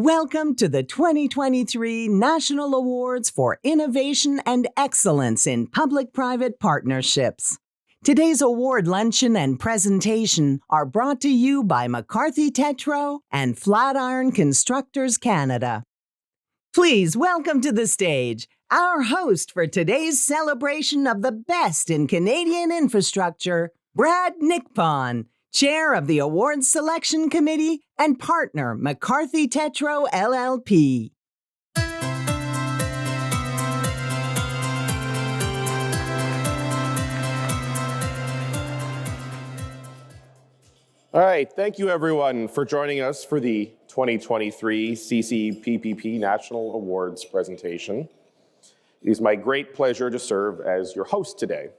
Welcome to the 2023 National Awards for Innovation and Excellence in Public-Private Partnerships. Today's award luncheon and presentation are brought to you by McCarthy Tétrault and Flatiron Constructors Canada. Please welcome to the stage our host for today's celebration of the best in Canadian infrastructure, Brad Nickpon, Chair of the Awards Selection Committee and partner, McCarthy Tétrault LLP. All right, thank you everyone for joining us for the 2023 CCPPP National Awards presentation. It is my great pleasure to serve as your host today.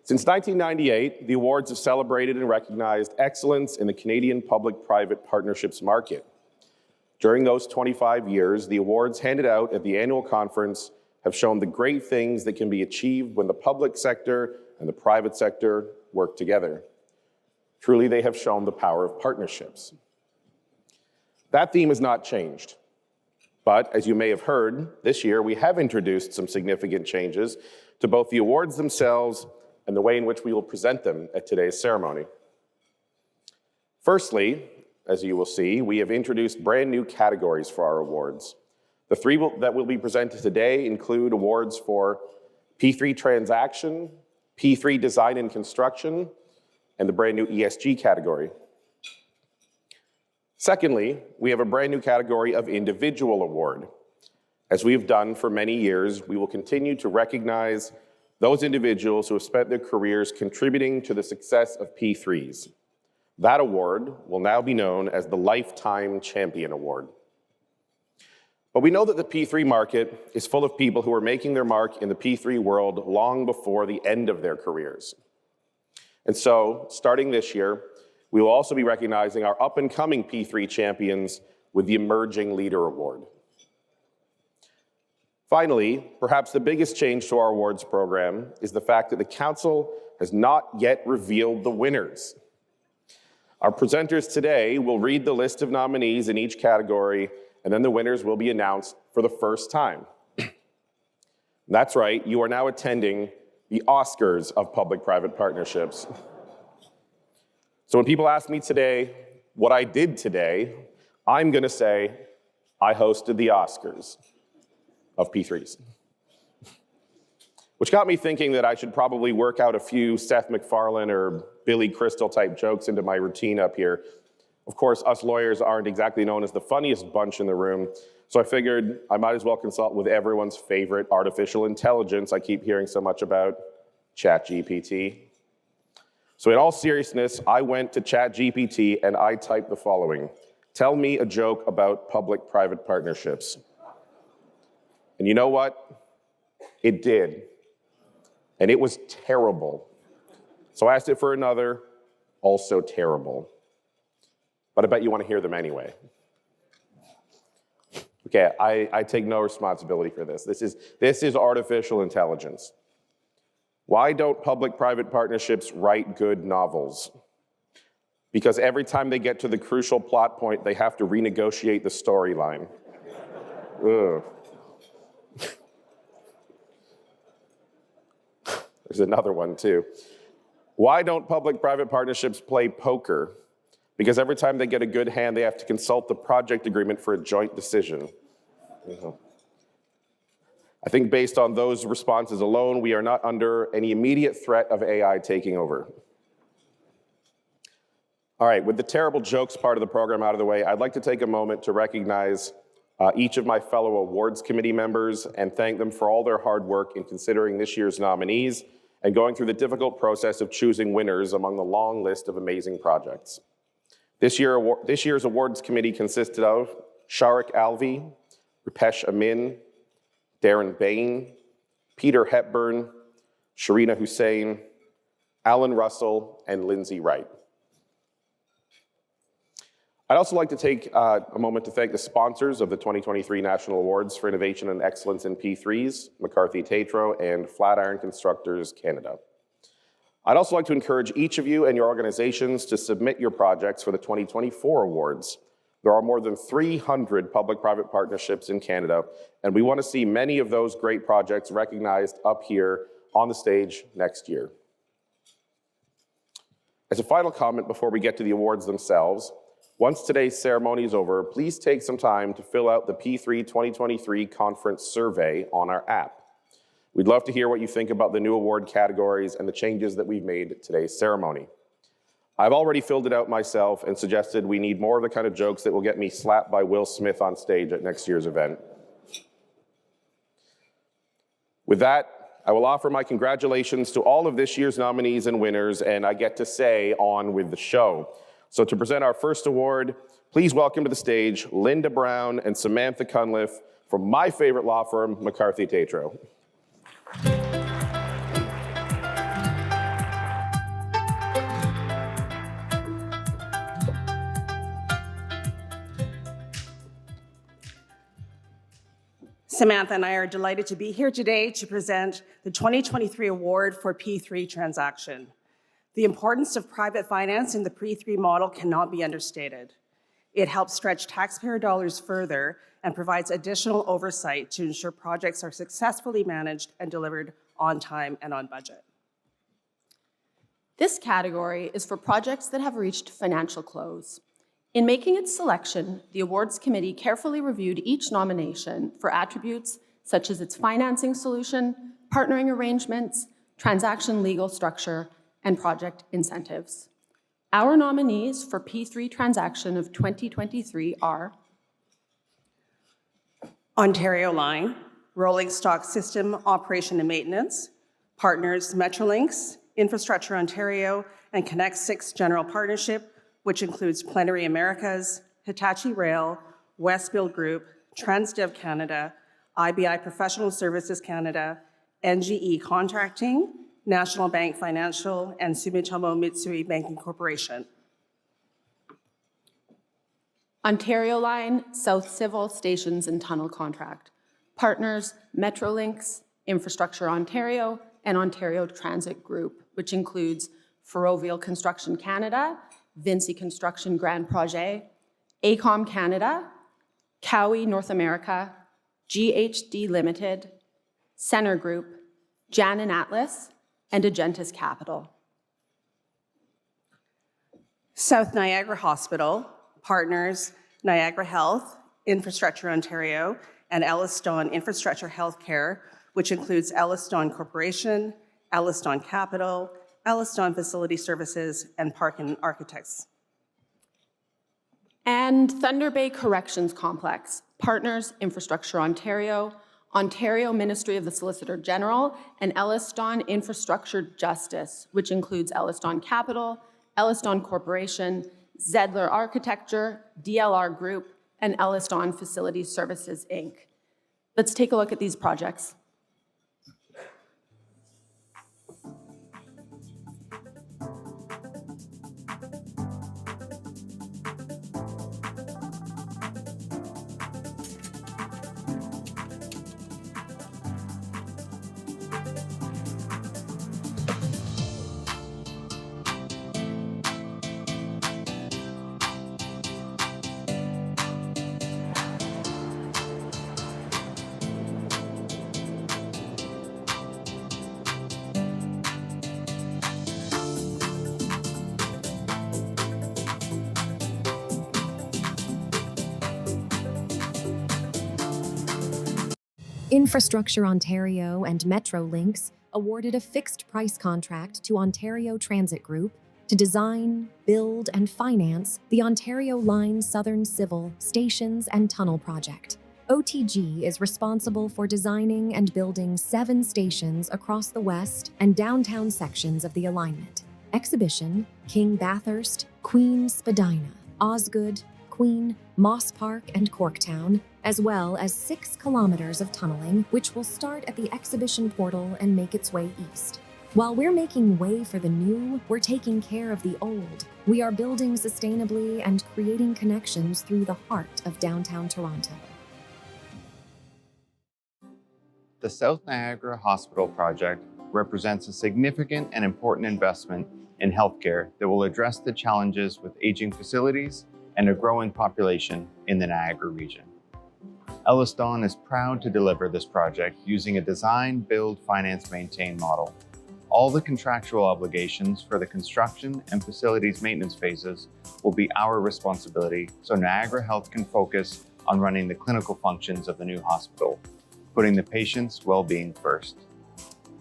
Since 1998, the awards have celebrated and recognized excellence in the Canadian public-private partnerships market. During those 25 years, the awards handed out at the annual conference have shown the great things that can be achieved when the public sector and the private sector work together. Truly, they have shown the power of partnerships. That theme has not changed. But as you may have heard, this year we have introduced some significant changes to both the awards themselves and the way in which we will present them at today's ceremony. Firstly, as you will see, we have introduced brand new categories for our awards. The three that will be presented today include awards for P3 transaction, P3 design and construction, and the brand new ESG category. Secondly, we have a brand new category of individual award. As we have done for many years, we will continue to recognize those individuals who have spent their careers contributing to the success of P3s. That award will now be known as the Lifetime Champion Award. But we know that the P3 market is full of people who are making their mark in the P3 world long before the end of their careers. And so, starting this year, we will also be recognizing our up-and-coming P3 champions with the Emerging Leader Award. Finally, perhaps the biggest change to our awards program is the fact that the Council has not yet revealed the winners. Our presenters today will read the list of nominees in each category, and then the winners will be announced for the first time. That's right, you are now attending the Oscars of public-private partnerships. So when people ask me today what I did today, I'm going to say I hosted the Oscars of P3s. Which got me thinking that I should probably work out a few Seth MacFarlane or Billy Crystal type jokes into my routine up here. Of course, us lawyers aren't exactly known as the funniest bunch in the room, so I figured I might as well consult with everyone's favorite artificial intelligence I keep hearing so much about, ChatGPT. So in all seriousness, I went to ChatGPT and I typed the following: tell me a joke about public-private partnerships. And you know what? It did. And it was terrible. So I asked it for another, also terrible. But I bet you want to hear them anyway. Okay, I take no responsibility for this. This is artificial intelligence. Why don't public-private partnerships write good novels? Because every time they get to the crucial plot point, they have to renegotiate the storyline. Ugh. There's another one too. Why don't public-private partnerships play poker? Because every time they get a good hand, they have to consult the project agreement for a joint decision. I think based on those responses alone, we are not under any immediate threat of AI taking over. All right, with the terrible jokes part of the program out of the way, I'd like to take a moment to recognize each of my fellow awards committee members and thank them for all their hard work in considering this year's nominees and going through the difficult process of choosing winners among the long list of amazing projects. This year's awards committee consisted of Sharik Alvi, Rupesh Amin, Darren Bain, Peter Hepburn, Sharina Hussain, Alan Russell, and Lindsay Wright. I'd also like to take a moment to thank the sponsors of the 2023 National Awards for Innovation and Excellence in P3s, McCarthy Tétrault and Flatiron Constructors Canada. I'd also like to encourage each of you and your organizations to submit your projects for the 2024 awards. There are more than 300 public-private partnerships in Canada, and we want to see many of those great projects recognized up here on the stage next year. As a final comment before we get to the awards themselves, once today's ceremony is over, please take some time to fill out the P3 2023 conference survey on our app. We'd love to hear what you think about the new award categories and the changes that we've made at today's ceremony. I've already filled it out myself and suggested we need more of the kind of jokes that will get me slapped by Will Smith on stage at next year's event. With that, I will offer my congratulations to all of this year's nominees and winners, and I get to say on with the show. So to present our first award, please welcome to the stage Linda Brown and Samantha Cunliffe from my favorite law firm, McCarthy Tétrault. Samantha and I are delighted to be here today to present the 2023 award for P3 transaction. The importance of private finance in the P3 model cannot be understated. It helps stretch taxpayer dollars further and provides additional oversight to ensure projects are successfully managed and delivered on time and on budget. This category is for projects that have reached financial close. In making its selection, the awards committee carefully reviewed each nomination for attributes such as its financing solution, partnering arrangements, transaction legal structure, and project incentives. Our nominees for P3 transaction of 2023 are Ontario Line, Rolling Stock System Operation and Maintenance, partners Metrolinx, Infrastructure Ontario, and Connect 6 General Partnership, which includes Plenary Americas, Hitachi Rail, Westfield Group, Transdev Canada, IBI Professional Services Canada, NGE Contracting, National Bank Financial, and Sumitomo Mitsui Banking Corporation. Ontario Line, South Civil Stations and Tunnel Contract. Partners Metrolinx, Infrastructure Ontario, and Ontario Transit Group, which includes Ferrovial Construction Canada, Vinci Construction Grand Projet, AECOM Canada, Cowie North America, GHD Limited, Center Group, Jan & Atlas, and Agentis Capital. South Niagara Hospital, partners Niagara Health, Infrastructure Ontario, and Elliston Infrastructure Healthcare, which includes Elliston Corporation, Elliston Capital, Elliston Facility Services, and Parkin Architects. And Thunder Bay Corrections Complex, partners Infrastructure Ontario, Ontario Ministry of the Solicitor General, and Elliston Infrastructure Justice, which includes Elliston Capital, Elliston Corporation, Zedler Architecture, DLR Group, and Elliston Facility Services, Inc. Let's take a look at these projects. Infrastructure Ontario and Metrolinx awarded a fixed-price contract to Ontario Transit Group to design, build, and finance the Ontario Line Southern Civil Stations and Tunnel Project. OTG is responsible for designing and building 7 stations across the west and downtown sections of the alignment. Exhibition, King Bathurst, Queen Spadina, Osgood, Queen, Moss Park, and Corktown, as well as 6 kilometers of tunneling, which will start at the exhibition portal and make its way east. While we're making way for the new, we're taking care of the old. We are building sustainably and creating connections through the heart of downtown Toronto. The South Niagara Hospital project represents a significant and important investment in healthcare that will address the challenges with aging facilities and a growing population in the Niagara region. Elliston is proud to deliver this project using a design, build, finance, maintain model. All the contractual obligations for the construction and facilities maintenance phases will be our responsibility, so Niagara Health can focus on running the clinical functions of the new hospital, putting the patient's well-being first.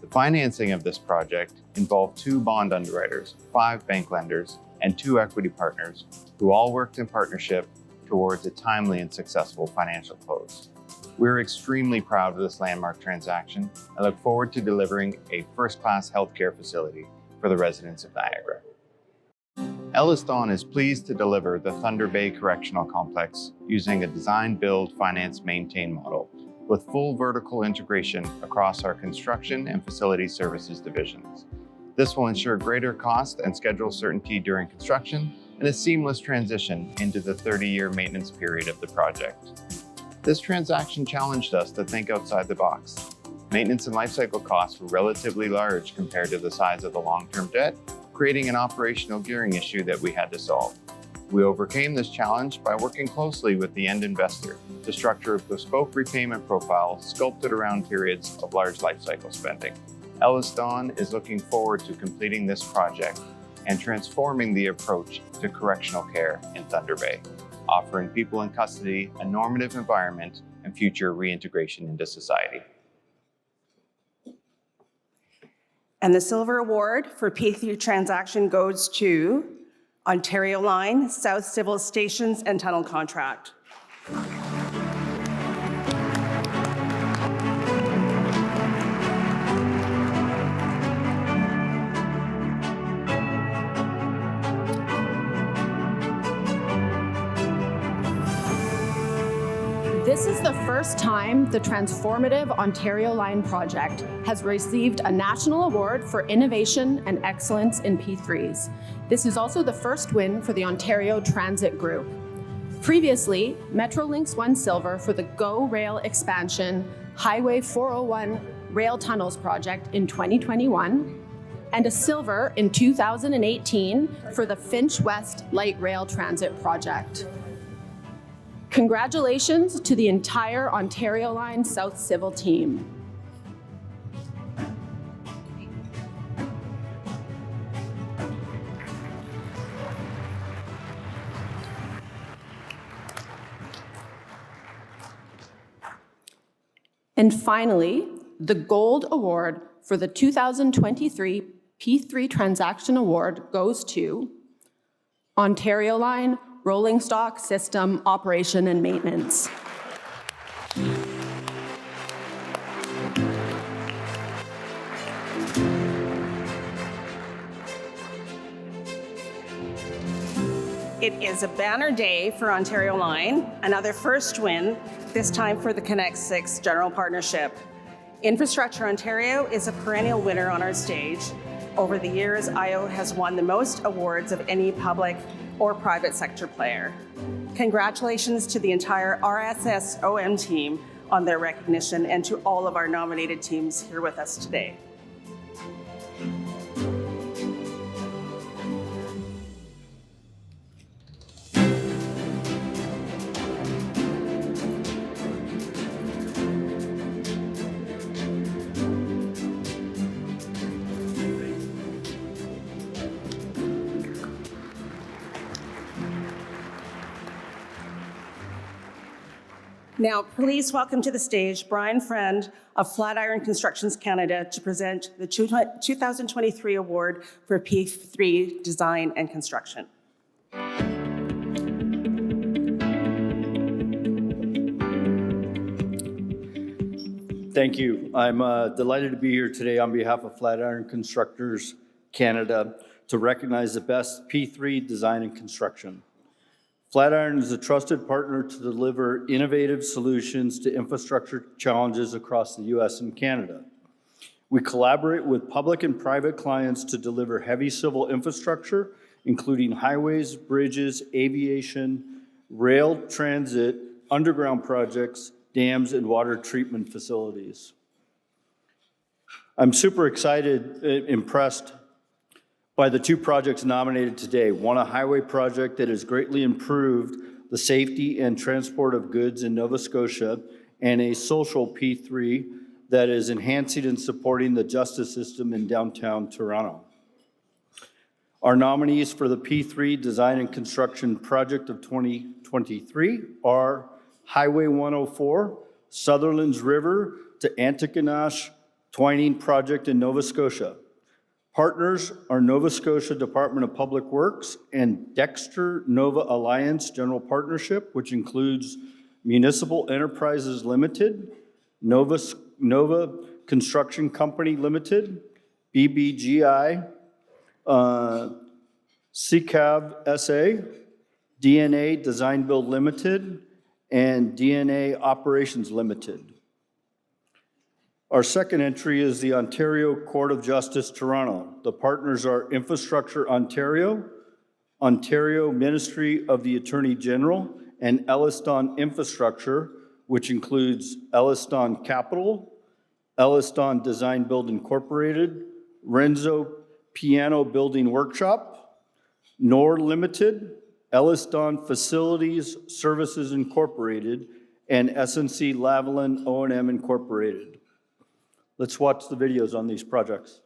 The financing of this project involved 2 bond underwriters, 5 bank lenders, and 2 equity partners who all worked in partnership towards a timely and successful financial close. We're extremely proud of this landmark transaction and look forward to delivering a first-class healthcare facility for the residents of Niagara. Elliston is pleased to deliver the Thunder Bay Correctional Complex using a design, build, finance, maintain model with full vertical integration across our construction and facility services divisions. This will ensure greater cost and schedule certainty during construction and a seamless transition into the 30-year maintenance period of the project. This transaction challenged us to think outside the box. Maintenance and lifecycle costs were relatively large compared to the size of the long-term debt, creating an operational gearing issue that we had to solve. We overcame this challenge by working closely with the end investor to structure a bespoke repayment profile sculpted around periods of large lifecycle spending. Elliston is looking forward to completing this project and transforming the approach to correctional care in Thunder Bay, offering people in custody a normative environment and future reintegration into society. And the Silver Award for P3 transaction goes to Ontario Line, South Civil Stations and Tunnel Contract. This is the first time the transformative Ontario Line project has received a national award for innovation and excellence in P3s. This is also the first win for the Ontario Transit Group. Previously, Metrolinx won silver for the GO Rail Expansion Highway 401 Rail Tunnels project in 2021, and a silver in 2018 for the Finch West Light Rail Transit project. Congratulations to the entire Ontario Line South Civil team. And finally, the Gold Award for the 2023 P3 Transaction Award goes to Ontario Line Rolling Stock System Operation and Maintenance. It is a banner day for Ontario Line, another first win, this time for the Connect 6 General Partnership. Infrastructure Ontario is a perennial winner on our stage. Over the years, IO has won the most awards of any public or private sector player. Congratulations to the entire RSSOM team on their recognition and to all of our nominated teams here with us today. Now, please welcome to the stage Brian Friend of Flatiron Constructions Canada to present the 2023 award for P3 Design and Construction. Thank you. I'm delighted to be here today on behalf of Flatiron Constructors Canada to recognize the best P3 design and construction. Flatiron is a trusted partner to deliver innovative solutions to infrastructure challenges across the US and Canada. We collaborate with public and private clients to deliver heavy civil infrastructure, including highways, bridges, aviation, rail transit, underground projects, dams, and water treatment facilities. I'm super excited, impressed by the two projects nominated today. One, a highway project that has greatly improved the safety and transport of goods in Nova Scotia, and a social P3 that is enhancing and supporting the justice system in downtown Toronto. Our nominees for the P3 Design and Construction Project of 2023 are Highway 104, Sutherlands River to Antigonish Twining Project in Nova Scotia. Partners are Nova Scotia Department of Public Works and Dexter Nova Alliance General Partnership, which includes Municipal Enterprises Limited, Nova Construction Company Limited, BBGI, CCAV SA, DNA Design Build Limited, and DNA Operations Limited. Our second entry is the Ontario Court of Justice, Toronto. The partners are Infrastructure Ontario, Ontario Ministry of the Attorney General, and Elliston Infrastructure, which includes Elliston Capital, Elliston Design Build Incorporated, Renzo Piano Building Workshop, NOR Limited, Elliston Facilities Services Incorporated, and SNC Lavalin O&M Incorporated. Let's watch the videos on these projects.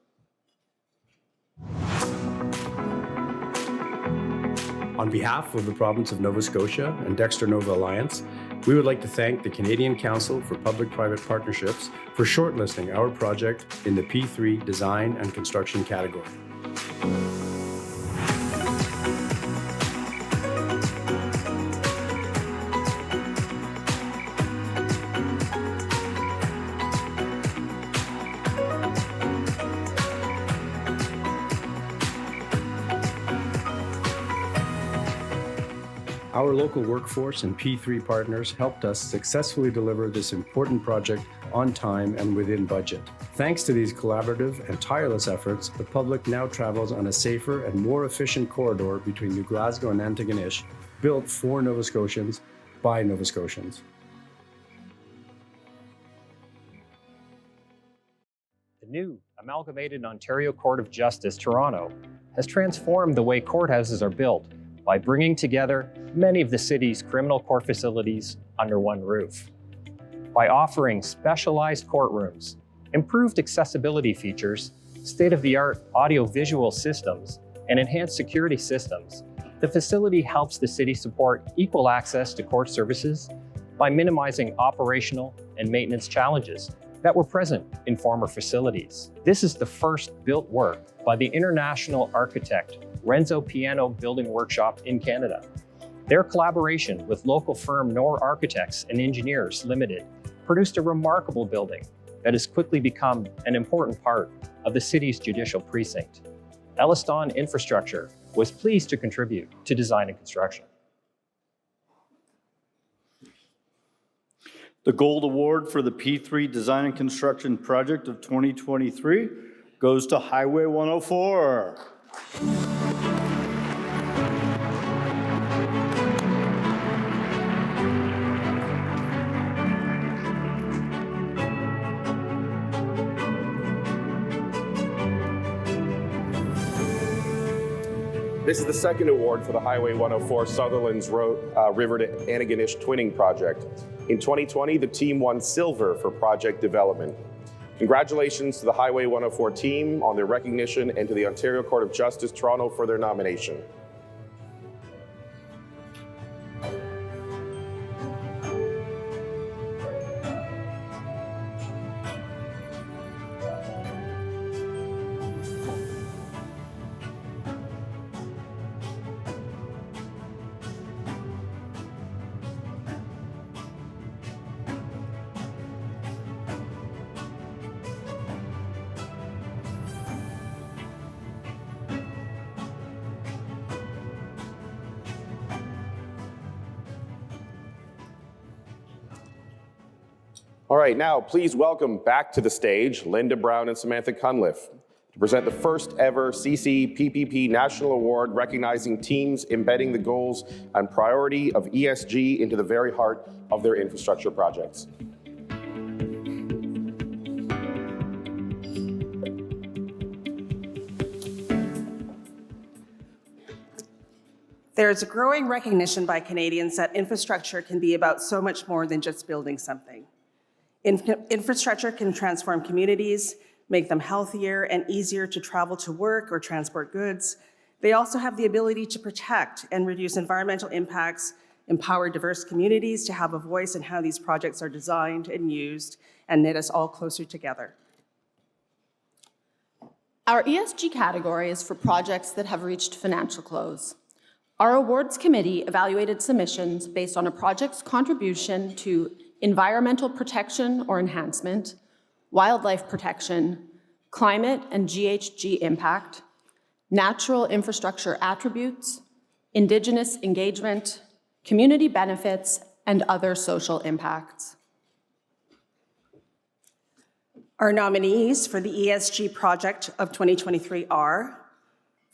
On behalf of the province of Nova Scotia and Dexter Nova Alliance, we would like to thank the Canadian Council for Public-Private Partnerships for shortlisting our project in the P3 Design and Construction category. Our local workforce and P3 partners helped us successfully deliver this important project on time and within budget. Thanks to these collaborative and tireless efforts, the public now travels on a safer and more efficient corridor between New Glasgow and Antigonish, built for Nova Scotians by Nova Scotians. The new Amalgamated Ontario Court of Justice, Toronto, has transformed the way courthouses are built by bringing together many of the city's criminal court facilities under one roof. By offering specialized courtrooms, improved accessibility features, state-of-the-art audio-visual systems, and enhanced security systems, the facility helps the city support equal access to court services by minimizing operational and maintenance challenges that were present in former facilities. This is the first built work by the international architect Renzo Piano Building Workshop in Canada. Their collaboration with local firm NOR Architects and Engineers Limited produced a remarkable building that has quickly become an important part of the city's judicial precinct. Elliston Infrastructure was pleased to contribute to design and construction. The Gold Award for the P3 Design and Construction Project of 2023 goes to Highway 104. This is the second award for the Highway 104 Sutherlands River to Antigonish Twinning Project. In 2020, the team won silver for project development. Congratulations to the Highway 104 team on their recognition and to the Ontario Court of Justice, Toronto for their nomination. All right, now please welcome back to the stage Linda Brown and Samantha Cunliffe to present the first ever CCPPP National Award recognizing teams embedding the goals and priority of ESG into the very heart of their infrastructure projects. There is a growing recognition by Canadians that infrastructure can be about so much more than just building something. Infrastructure can transform communities, make them healthier and easier to travel to work or transport goods. They also have the ability to protect and reduce environmental impacts, empower diverse communities to have a voice in how these projects are designed and used, and knit us all closer together. Our ESG category is for projects that have reached financial close. Our awards committee evaluated submissions based on a project's contribution to environmental protection or enhancement, wildlife protection, climate and GHG impact, natural infrastructure attributes, Indigenous engagement, community benefits, and other social impacts. Our nominees for the ESG project of 2023 are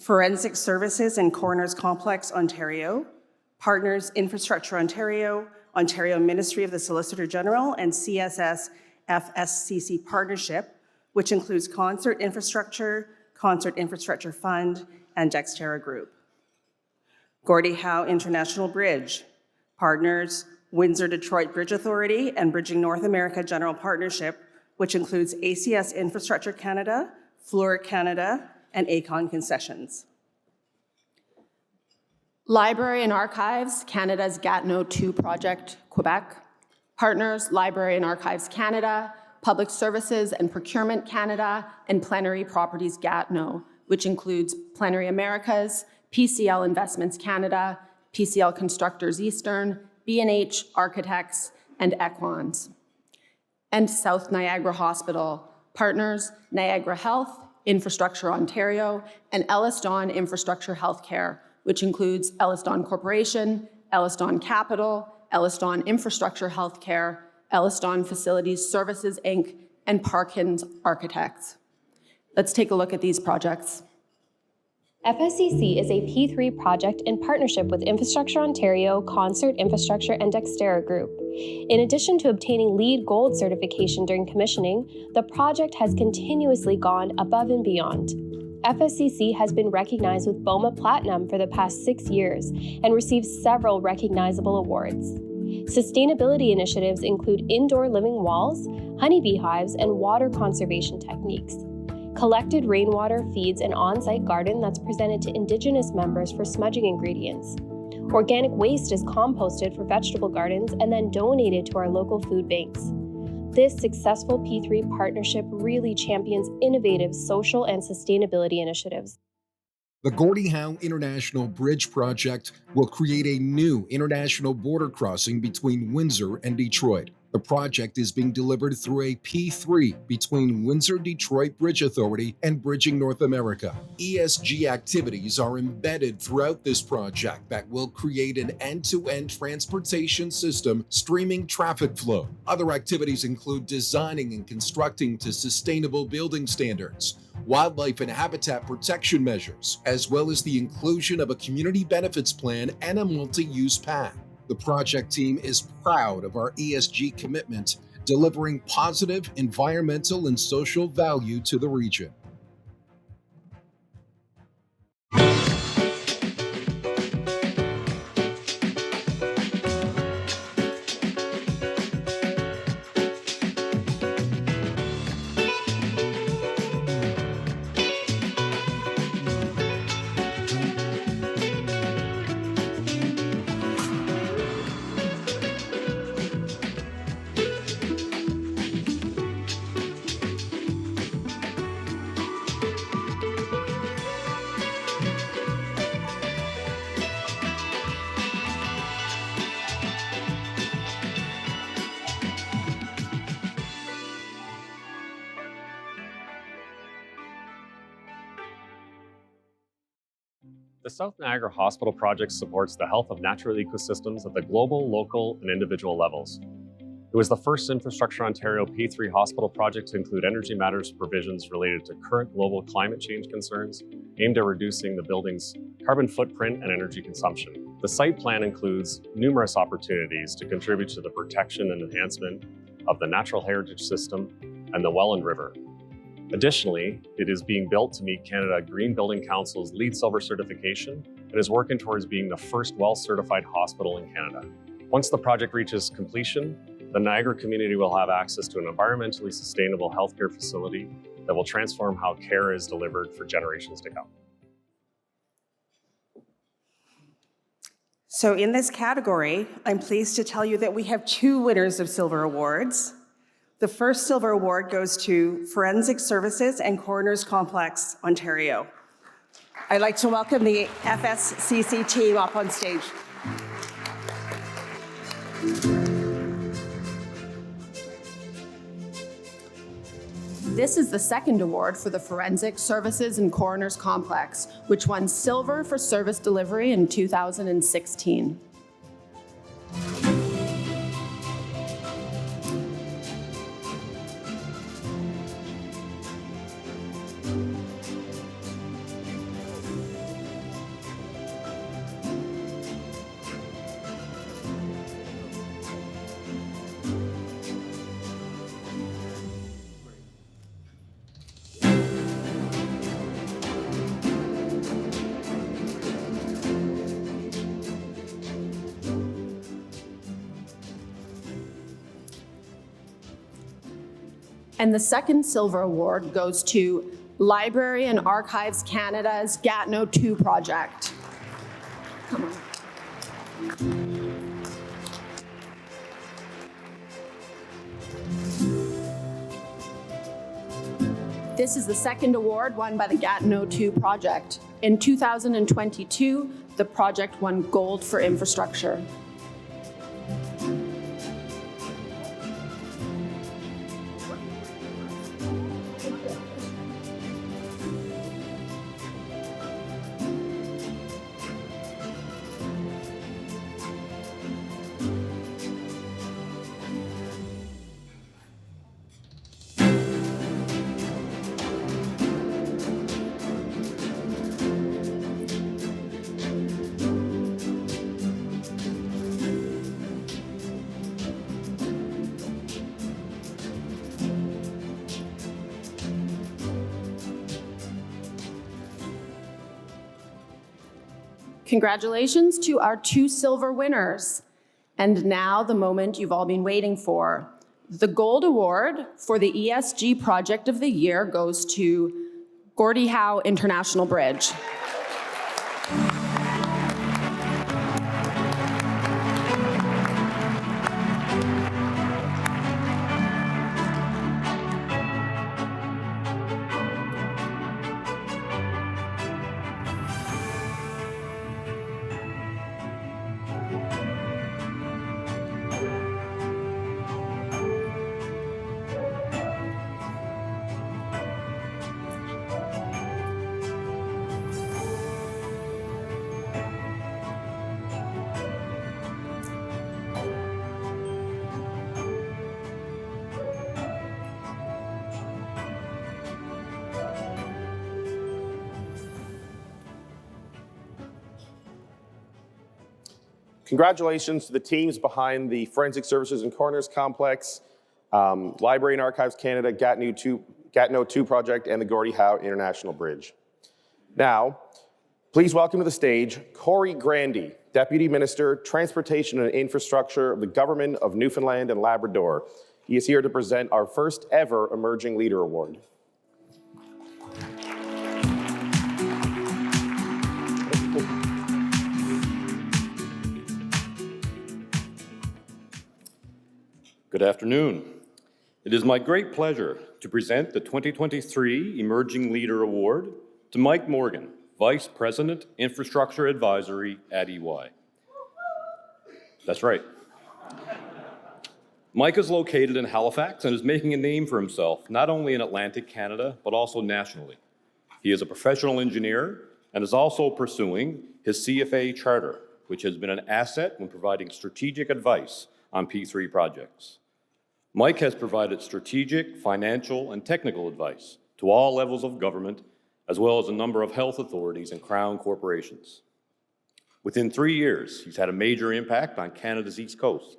Forensic Services and Coroners Complex, Ontario, Partners Infrastructure Ontario, Ontario Ministry of the Solicitor General, and CSS FSCC Partnership, which includes Concert Infrastructure Fund, and Dexterra Group. Gordie Howe International Bridge, Partners Windsor-Detroit Bridge Authority and Bridging North America General Partnership, which includes ACS Infrastructure Canada, Fluor Canada, and Acon Concessions. Library and Archives, Canada's Gatineau 2 Project, Quebec. Partners, Library and Archives Canada, Public Services and Procurement Canada, and Plenary Properties Gatineau, which includes Plenary Americas, PCL Investments Canada, PCL Constructors Eastern, B&H Architects, and Equans. And South Niagara Hospital, Partners, Niagara Health, Infrastructure Ontario, and Ellis Don Infrastructure Healthcare, which includes Ellis Don Corporation, Ellis Don Capital, Ellis Don Infrastructure Healthcare, Ellis Don Facilities Services, Inc., and Parkins Architects. Let's take a look at these projects. FSCC is a P3 project in partnership with Infrastructure Ontario, Concert Infrastructure, and Dexterra Group. In addition to obtaining LEED Gold certification during commissioning, the project has continuously gone above and beyond. FSCC has been recognized with BOMA Platinum for the past 6 years and received several recognizable awards. Sustainability initiatives include indoor living walls, honeybee hives, and water conservation techniques. Collected rainwater feeds an on-site garden that's presented to Indigenous members for smudging ingredients. Organic waste is composted for vegetable gardens and then donated to our local food banks. This successful P3 partnership really champions innovative social and sustainability initiatives. The Gordie Howe International Bridge Project will create a new international border crossing between Windsor and Detroit. The project is being delivered through a P3 between Windsor-Detroit Bridge Authority and Bridging North America. ESG activities are embedded throughout this project that will create an end-to-end transportation system streaming traffic flow. Other activities include designing and constructing to sustainable building standards, wildlife and habitat protection measures, as well as the inclusion of a community benefits plan and a multi-use path. The project team is proud of our ESG commitment, delivering positive environmental and social value to the region. The South Niagara Hospital project supports the health of natural ecosystems at the global, local, and individual levels. It was the first Infrastructure Ontario P3 hospital project to include energy matters provisions related to current global climate change concerns aimed at reducing the building's carbon footprint and energy consumption. The site plan includes numerous opportunities to contribute to the protection and enhancement of the natural heritage system and the Welland River. Additionally, it is being built to meet Canada Green Building Council's LEED Silver certification and is working towards being the first WELL-certified hospital in Canada. Once the project reaches completion, the Niagara community will have access to an environmentally sustainable healthcare facility that will transform how care is delivered for generations to come. So in this category, I'm pleased to tell you that we have 2 winners of silver awards. The first silver award goes to Forensic Services and Coroners Complex, Ontario. I'd like to welcome the FSCC team up on stage. This is the second award for the Forensic Services and Coroners Complex, which won silver for service delivery in 2016. And the second silver award goes to Library and Archives Canada's Gatineau 2 project. Come on. This is the second award won by the Gatineau 2 project. In 2022, the project won gold for infrastructure. Congratulations to our 2 silver winners. And now the moment you've all been waiting for. The gold award for the ESG Project of the Year goes to Gordie Howe International Bridge. Congratulations to the teams behind the Forensic Services and Coroners Complex, Library and Archives Canada, Gatineau 2 project, and the Gordie Howe International Bridge. Now, please welcome to the stage Corey Grandy, Deputy Minister, Transportation and Infrastructure of the Government of Newfoundland and Labrador. He is here to present our first ever Emerging Leader Award. Good afternoon. It is my great pleasure to present the 2023 Emerging Leader Award to Mike Morgan, Vice President, Infrastructure Advisory at EY. That's right. Mike is located in Halifax and is making a name for himself, not only in Atlantic Canada, but also nationally. He is a professional engineer and is also pursuing his CFA charter, which has been an asset when providing strategic advice on P3 projects. Mike has provided strategic, financial, and technical advice to all levels of government, as well as a number of health authorities and crown corporations. Within 3 years, he's had a major impact on Canada's East Coast,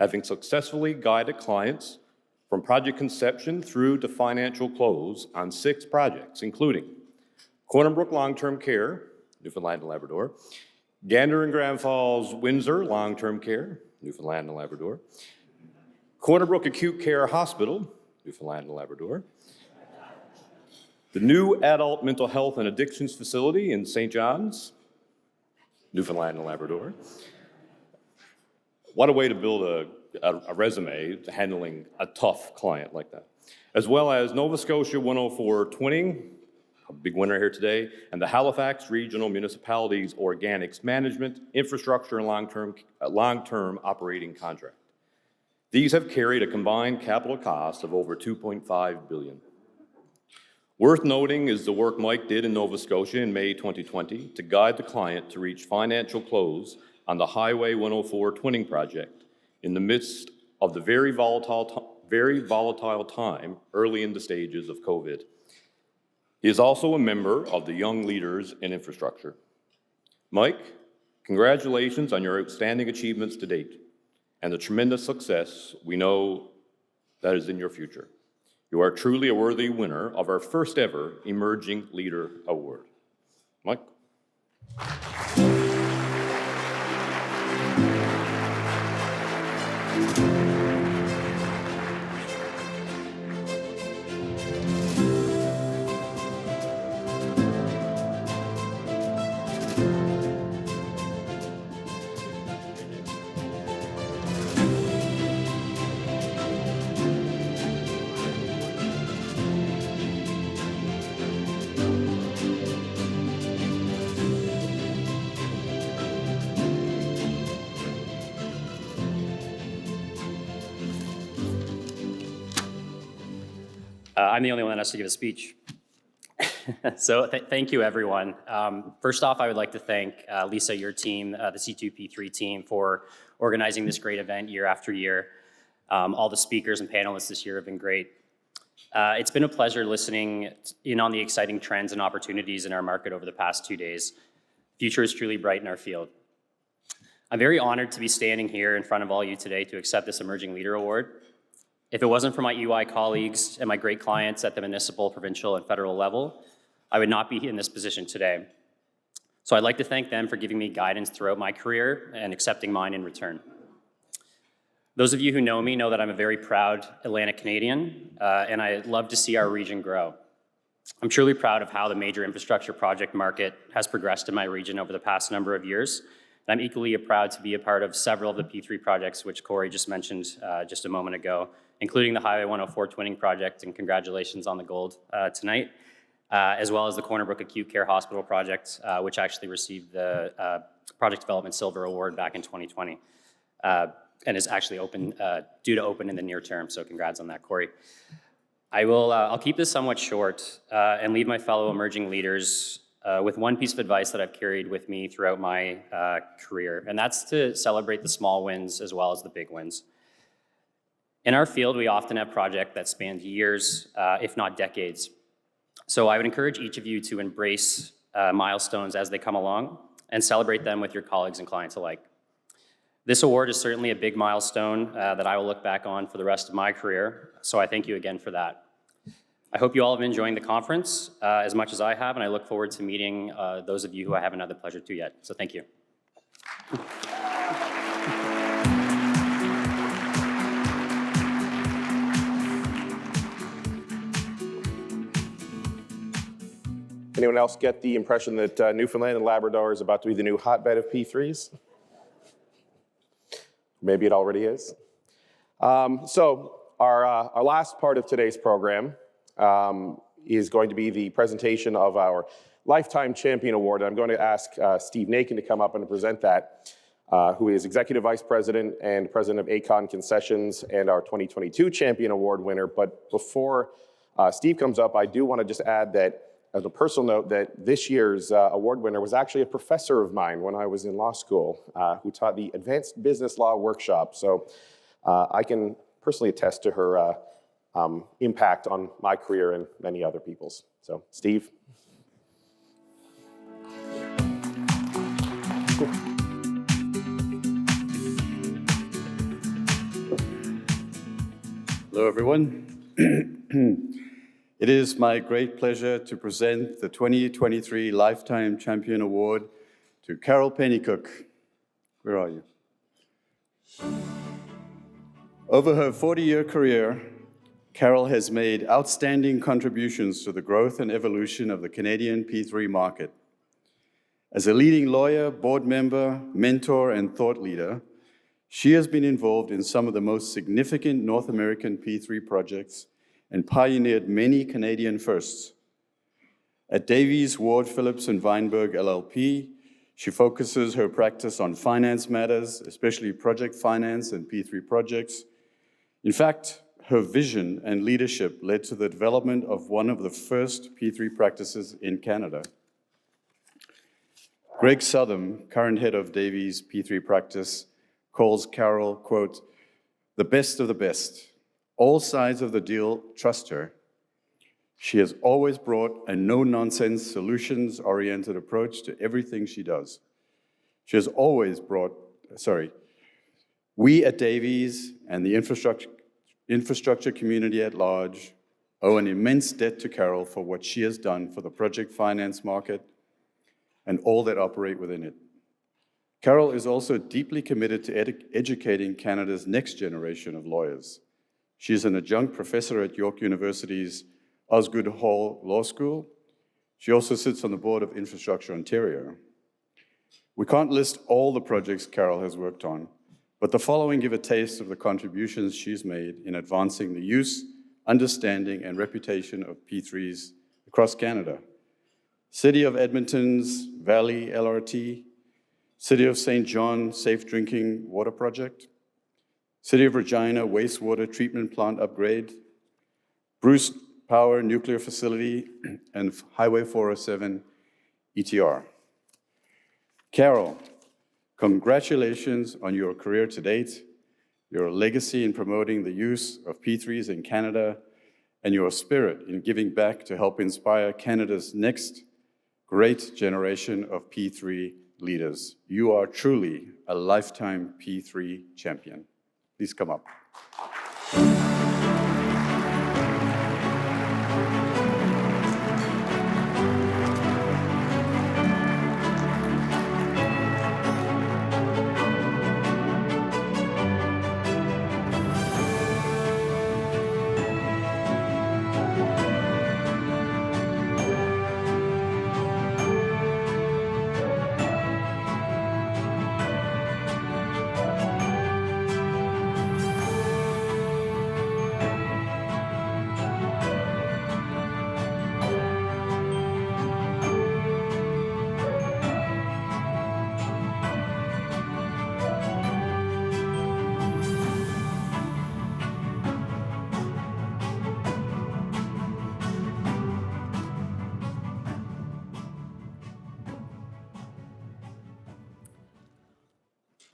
having successfully guided clients from project conception through to financial close on 6 projects, including Corner Brook Long-Term Care, Newfoundland and Labrador. Gander and Grand Falls, Windsor, long-term care, Newfoundland and Labrador. Corner Brook Acute Care Hospital, Newfoundland and Labrador. The new Adult Mental Health and Addictions Facility in St. John's, Newfoundland and Labrador. What a way to build a resume handling a tough client like that. As well as Nova Scotia 104 Twinning, a big winner here today, and the Halifax Regional Municipalities Organics Management, Infrastructure, and long-term operating contract. These have carried a combined capital cost of over $2.5 billion. Worth noting is the work Mike did in Nova Scotia in May 2020 to guide the client to reach financial close on the Highway 104 Twinning project in the midst of the very volatile time early in the stages of COVID. He is also a member of the Young Leaders in Infrastructure. Mike, congratulations on your outstanding achievements to date and the tremendous success we know that is in your future. You are truly a worthy winner of our first ever Emerging Leader Award. Mike. I'm the only one that has to give a speech. So thank you, everyone. First off, I would like to thank Lisa, your team, the C2P3 team, for organizing this great event year after year. All the speakers and panelists this year have been great. It's been a pleasure listening in on the exciting trends and opportunities in our market over the past 2 days. The future is truly bright in our field. I'm very honored to be standing here in front of all you today to accept this Emerging Leader Award. If it wasn't for my EY colleagues and my great clients at the municipal, provincial, and federal level, I would not be in this position today. So I'd like to thank them for giving me guidance throughout my career and accepting mine in return. Those of you who know me know that I'm a very proud Atlantic Canadian, and I love to see our region grow. I'm truly proud of how the major infrastructure project market has progressed in my region over the past number of years. And I'm equally proud to be a part of several of the P3 projects, which Corey just mentioned just a moment ago, including the Highway 104 Twinning project, and congratulations on the gold tonight, as well as the Corner Brook Acute Care Hospital project, which actually received the Project Development Silver Award back in 2020, and is actually due to open in the near term, so congrats on that, Corey. I'll keep this somewhat short and leave my fellow emerging leaders with one piece of advice that I've carried with me throughout my career, and that's to celebrate the small wins as well as the big wins. In our field, we often have projects that span years, if not decades. So I would encourage each of you to embrace milestones as they come along and celebrate them with your colleagues and clients alike. This award is certainly a big milestone that I will look back on for the rest of my career, so I thank you again for that. I hope you all have been enjoying the conference as much as I have, and I look forward to meeting those of you who I haven't had the pleasure to yet. So thank you. Anyone else get the impression that Newfoundland and Labrador is about to be the new hotbed of P3s? Maybe it already is. So our last part of today's program is going to be the presentation of our Lifetime Champion Award. I'm going to ask Steve Nakin to come up and present that, who is Executive Vice President and President of Acon Concessions and our 2022 Champion Award winner. But before Steve comes up, I do want to just add that, as a personal note, that this year's award winner was actually a professor of mine when I was in law school, who taught the Advanced Business Law workshop. So I can personally attest to her impact on my career and many other people's. So, Steve. Cool. Hello, everyone. It is my great pleasure to present the 2023 Lifetime Champion Award to Carol Pennycook. Where are you? Over her 40-year career, Carol has made outstanding contributions to the growth and evolution of the Canadian P3 market. As a leading lawyer, board member, mentor, and thought leader, she has been involved in some of the most significant North American P3 projects and pioneered many Canadian firsts. At Davies, Ward, Phillips, and Vineberg LLP, she focuses her practice on finance matters, especially project finance and P3 projects. In fact, her vision and leadership led to the development of one of the first P3 practices in Canada. Greg Southam, current head of Davies P3 practice, calls Carol, quote, the best of the best. All sides of the deal trust her. She has always brought a no-nonsense, solutions-oriented approach to everything she does. She has always brought, we at Davies and the infrastructure community at large owe an immense debt to Carol for what she has done for the project finance market and all that operate within it. Carol is also deeply committed to educating Canada's next generation of lawyers. She is an adjunct professor at York University's Osgoode Hall Law School. She also sits on the board of Infrastructure Ontario. We can't list all the projects Carol has worked on, but the following give a taste of the contributions she's made in advancing the use, understanding, and reputation of P3s across Canada. City of Edmonton's Valley LRT, City of St. John Safe Drinking Water Project, City of Regina Wastewater Treatment Plant Upgrade, Bruce Power Nuclear Facility, and Highway 407 ETR. Carol, congratulations on your career to date, your legacy in promoting the use of P3s in Canada, and your spirit in giving back to help inspire Canada's next great generation of P3 leaders. You are truly a lifetime P3 champion. Please come up.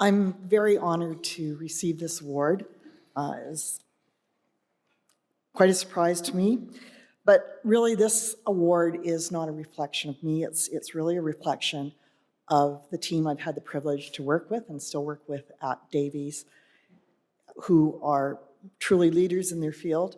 I'm very honored to receive this award. It's quite a surprise to me, but really this award is not a reflection of me. It's really a reflection of the team I've had the privilege to work with and still work with at Davies, who are truly leaders in their field.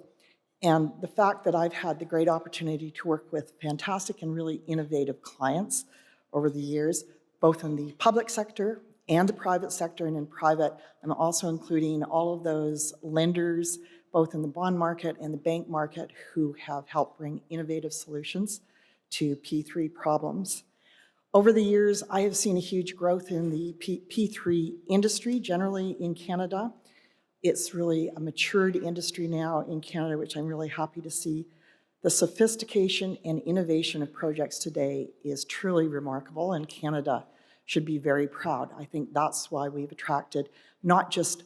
And the fact that I've had the great opportunity to work with fantastic and really innovative clients over the years, both in the public sector and the private sector. And in private, I'm also including all of those lenders, both in the bond market and the bank market, who have helped bring innovative solutions to P3 problems. Over the years, I have seen a huge growth in the P3 industry, generally in Canada. It's really a matured industry now in Canada, which I'm really happy to see. The sophistication and innovation of projects today is truly remarkable, and Canada should be very proud. I think that's why we've attracted not just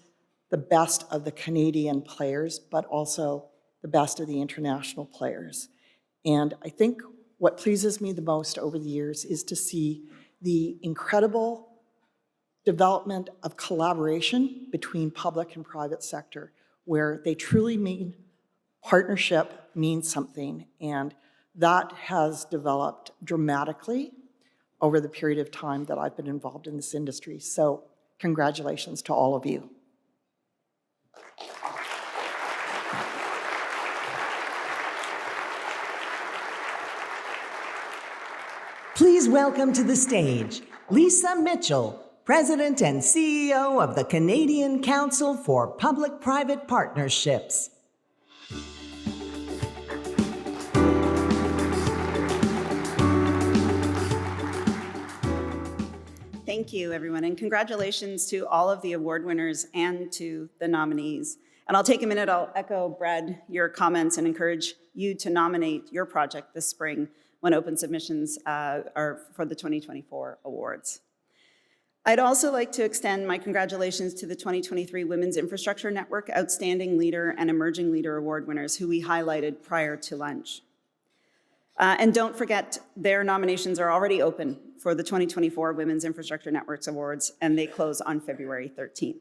the best of the Canadian players, but also the best of the international players. And I think what pleases me the most over the years is to see the incredible development of collaboration between public and private sector, where they truly mean partnership means something. And that has developed dramatically over the period of time that I've been involved in this industry. So congratulations to all of you. Please welcome to the stage Lisa Mitchell, President and CEO of the Canadian Council for Public-Private Partnerships. Thank you, everyone, and congratulations to all of the award winners and to the nominees. And I'll take a minute, I'll echo, Brad, your comments and encourage you to nominate your project this spring when open submissions are for the 2024 awards. I'd also like to extend my congratulations to the 2023 Women's Infrastructure Network Outstanding Leader and Emerging Leader Award winners who we highlighted prior to lunch. And don't forget, their nominations are already open for the 2024 Women's Infrastructure Networks Awards, and they close on February 13th.